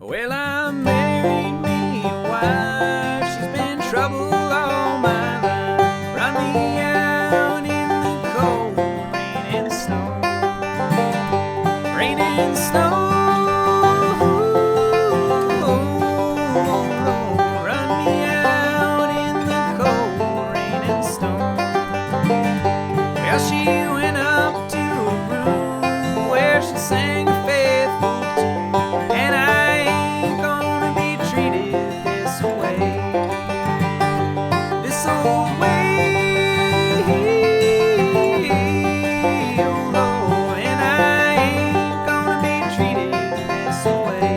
Well, I married me a wife. She's been trouble all my life. Run me out in the cold, rain and snow. Rain and snow. Run me out in the cold, rain and snow. Well, she went up to a room where she sang a faithful tune, and I ain't gonna be treated this way, this old way, oh Lord, and I ain't gonna be treated this way.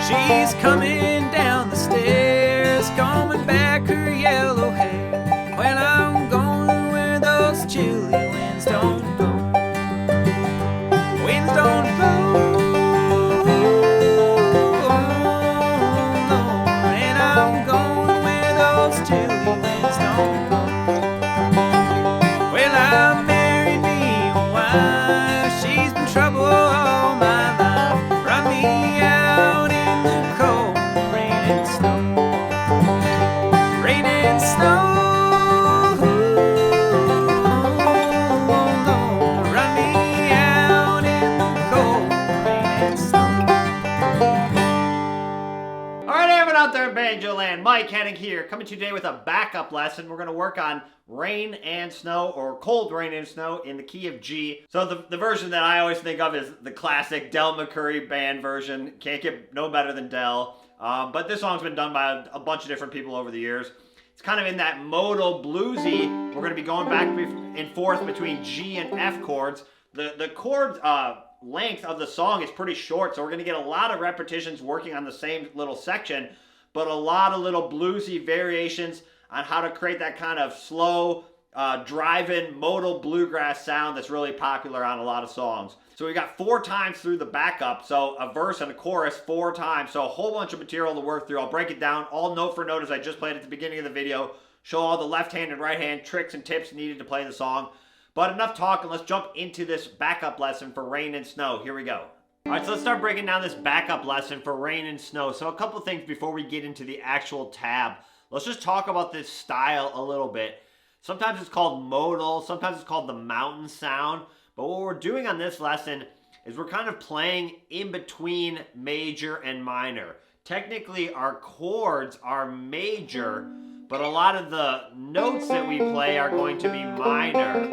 She's coming down the stairs, combing back her yellow hair. Well, I'm going where those chilly winds don't blow. Winds don't blow, and I'm going where those chilly winds don't blow. Well, I married me a wife. She's been trouble all my life. Run me out in the cold, rain and snow. Rain and snow. Run me out in the cold, rain and snow. Alright, everyone out there in Banjo Land, Mike Hennig here, coming to you today with a backup lesson. We're going to work on Rain and Snow, or Cold Rain and Snow, in the key of G. So the version that I always think of is the classic Del McCoury band version. Can't get no better than Del. But this song's been done by a bunch of different people over the years. It's kind of in that modal bluesy. We're going to be going back and forth between G and F chords. The chord length of the song is pretty short, so we're going to get a lot of repetitions working on the same little section, but a lot of little bluesy variations on how to create that kind of slow, drive-in modal bluegrass sound that's really popular on a lot of songs. So we got 4 times through the backup, so a verse and a chorus 4 times, so a whole bunch of material to work through. I'll break it down all note for note as I just played at the beginning of the video, show all the left hand and right hand tricks and tips needed to play the song. But enough talking, let's jump into this backup lesson for Rain and Snow. Here we go. Alright, so let's start breaking down this backup lesson for Rain and Snow. So a couple things before we get into the actual tab. Let's just talk about this style a little bit. Sometimes it's called modal, sometimes it's called the mountain sound. But what we're doing on this lesson is we're kind of playing in between major and minor. Technically, our chords are major, but a lot of the notes that we play are going to be minor.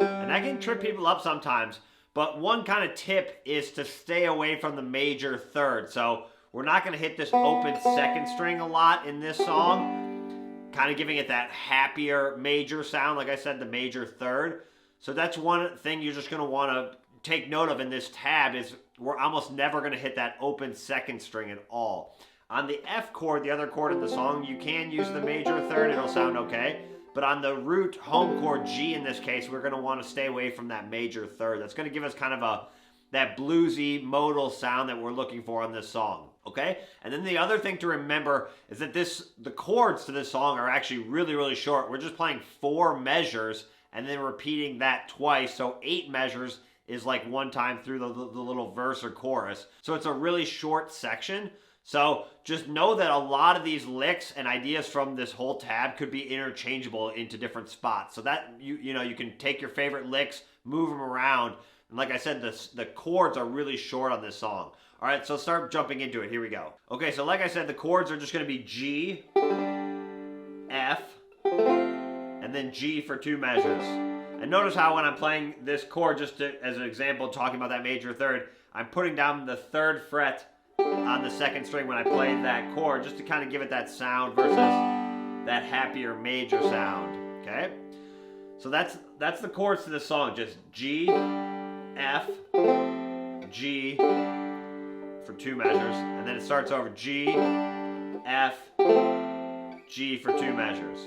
And that can trip people up sometimes. But one kind of tip is to stay away from the major third. So we're not going to hit this open second string a lot in this song, kind of giving it that happier major sound. Like I said, the major third. So that's one thing you're just going to want to take note of in this tab is we're almost never going to hit that open second string at all. On the F chord, the other chord in the song, you can use the major third. It'll sound okay. But on the root home chord G in this case, we're going to want to stay away from that major third. That's going to give us kind of that bluesy modal sound that we're looking for on this song. Okay? And then the other thing to remember is that the chords to this song are actually really, really short. We're just playing 4 measures and then repeating that twice. So 8 measures is like 1 time through the little verse or chorus. So it's a really short section. So just know that a lot of these licks and ideas from this whole tab could be interchangeable into different spots. So that you know you can take your favorite licks, move them around. And like I said, the chords are really short on this song. All right, so start jumping into it. Here we go. Okay, so like I said, the chords are just going to be G, F, and then G for 2 measures. And notice how when I'm playing this chord, just as an example, talking about that major third, I'm putting down the 3rd fret on the 2nd string when I play that chord, just to kind of give it that sound versus that happier major sound. Okay? So that's the chords to this song, just G, F, G for 2 measures, and then it starts over G, F, G for 2 measures.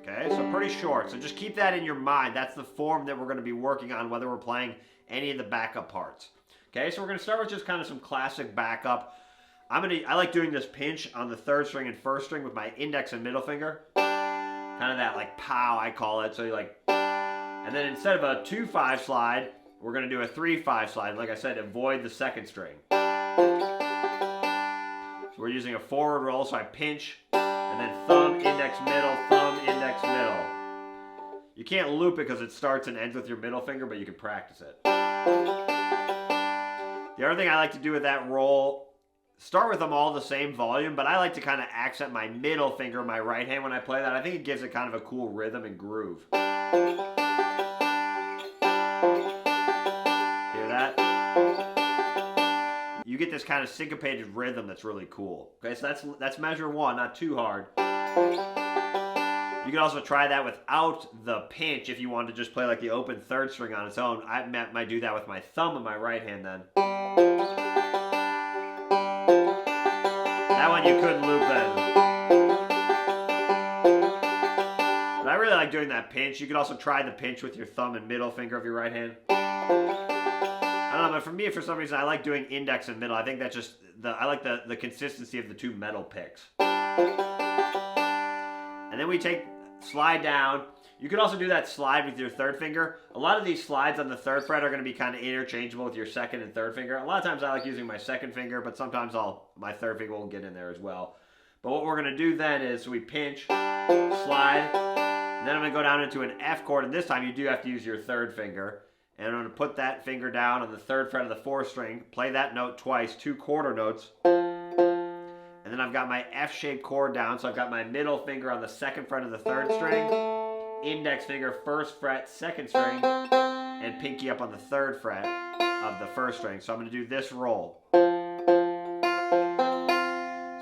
Okay, so pretty short. So just keep that in your mind. That's the form that we're going to be working on, whether we're playing any of the backup parts. Okay, so we're going to start with just kind of some classic backup. I like doing this pinch on the 3rd string and 1st string with my index and middle finger. Kind of that like pow, I call it. So you like, and then instead of a 2-5 slide, we're going to do a 3-5 slide. Like I said, avoid the 2nd string. So we're using a forward roll, so I pinch, and then thumb, index, middle, thumb, index, middle. You can't loop it because it starts and ends with your middle finger, but you can practice it. The other thing I like to do with that roll, start with them all the same volume, but I like to kind of accent my middle finger, my right hand when I play that. I think it gives it kind of a cool rhythm and groove. Hear that? You get this kind of syncopated rhythm that's really cool. Okay, so that's measure 1, not too hard. You can also try that without the pinch if you wanted to just play like the open third string on its own. I might do that with my thumb and my right hand then. That one you couldn't loop then. But I really like doing that pinch. You could also try the pinch with your thumb and middle finger of your right hand. I don't know, but for me, for some reason, I like doing index and middle. I think that's just, I like the consistency of the two metal picks. And then we slide down. You could also do that slide with your third finger. A lot of these slides on the third fret are going to be kind of interchangeable with your second and third finger. A lot of times I like using my second finger, but sometimes my third finger will get in there as well. But what we're going to do then is we pinch, slide, and then I'm going to go down into an F chord, and this time you do have to use your third finger. And I'm going to put that finger down on the third fret of the fourth string, play that note twice, 2 quarter notes. And then I've got my F-shaped chord down, so I've got my middle finger on the second fret of the third string, index finger first fret, second string, and pinky up on the third fret of the first string. So I'm going to do this roll.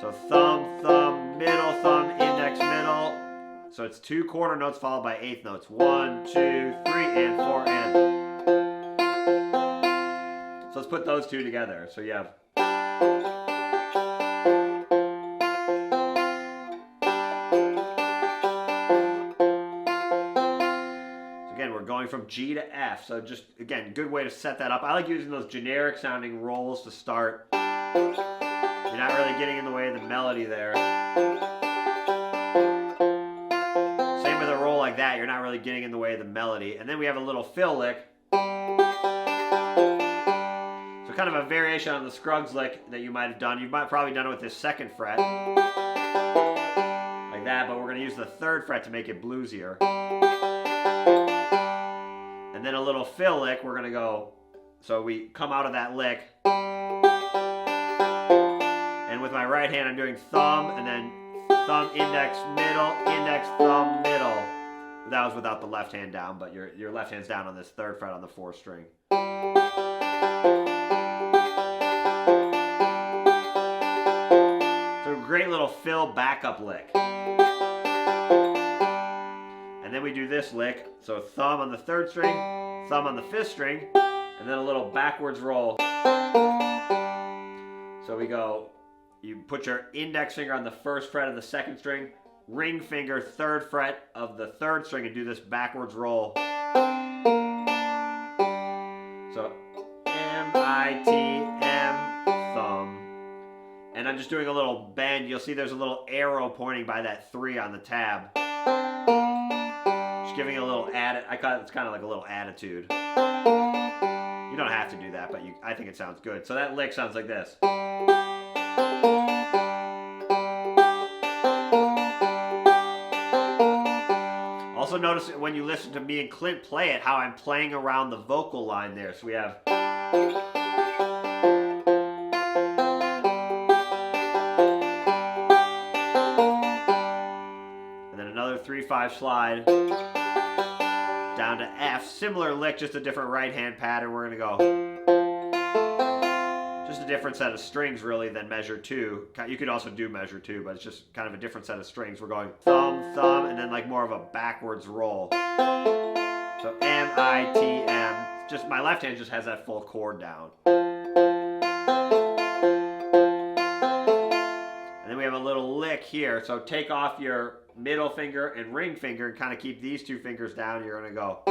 So thumb, thumb, middle, thumb, index, middle. So it's 2 quarter notes followed by eighth notes. 1, 2, 3, and 4, and. So let's put those two together. So you have. Going from G to F, so just, again, good way to set that up. I like using those generic sounding rolls to start. You're not really getting in the way of the melody there. Same with a roll like that, you're not really getting in the way of the melody. And then we have a little fill lick. So kind of a variation on the Scruggs lick that you might have done. You might probably done it with this second fret. Like that, but we're going to use the third fret to make it bluesier. And then a little fill lick, we're going to go, so we come out of that lick. And with my right hand, I'm doing thumb, and then thumb, index, middle, index, thumb, middle. That was without the left hand down, but your left hand's down on this third fret on the fourth string. So great little fill backup lick. And then we do this lick, so thumb on the third string, thumb on the fifth string, and then a little backwards roll. So we go, you put your index finger on the first fret of the second string, ring finger third fret of the third string, and do this backwards roll. So M-I-T-M, thumb. And I'm just doing a little bend. You'll see there's a little arrow pointing by that 3 on the tab. Giving a little it's kind of like a little attitude. You don't have to do that, but I think it sounds good. So that lick sounds like this. Also notice when you listen to me and Clint play it, how I'm playing around the vocal line there. So we have. And then another 3/5 slide. Down to F, similar lick, just a different right hand pattern. We're going to go. Just a different set of strings really than measure 2. You could also do measure 2, but it's just kind of a different set of strings. We're going thumb, thumb, and then like more of a backwards roll. So M-I-T-M. Just my left hand just has that full chord down. And then we have a little lick here. So take off your middle finger and ring finger and kind of keep these 2 fingers down. You're going to go.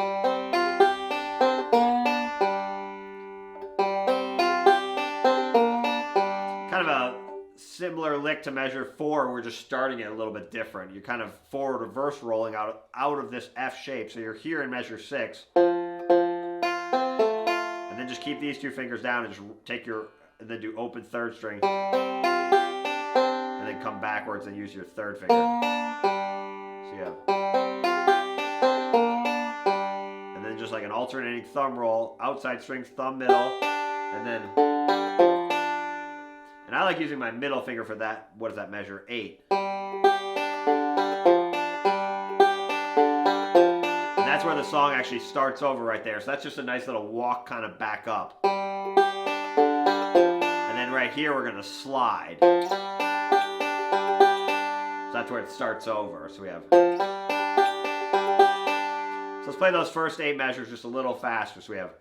Kind of a similar lick to measure 4. We're just starting it a little bit different. You're kind of forward reverse rolling out of this F shape. So you're here in measure 6. And then just keep these 2 fingers down and just and then do open third string. then come backwards and use your third finger. So you have, and then just like an alternating thumb roll, outside strings, thumb, middle, and then, and I like using my middle finger for that. What does that measure? 8. And that's where the song actually starts over right there. So that's just a nice little walk kind of back up. And then right here we're going to slide. So that's where it starts over. So we have. So let's play those first 8 measures just a little faster. So we have.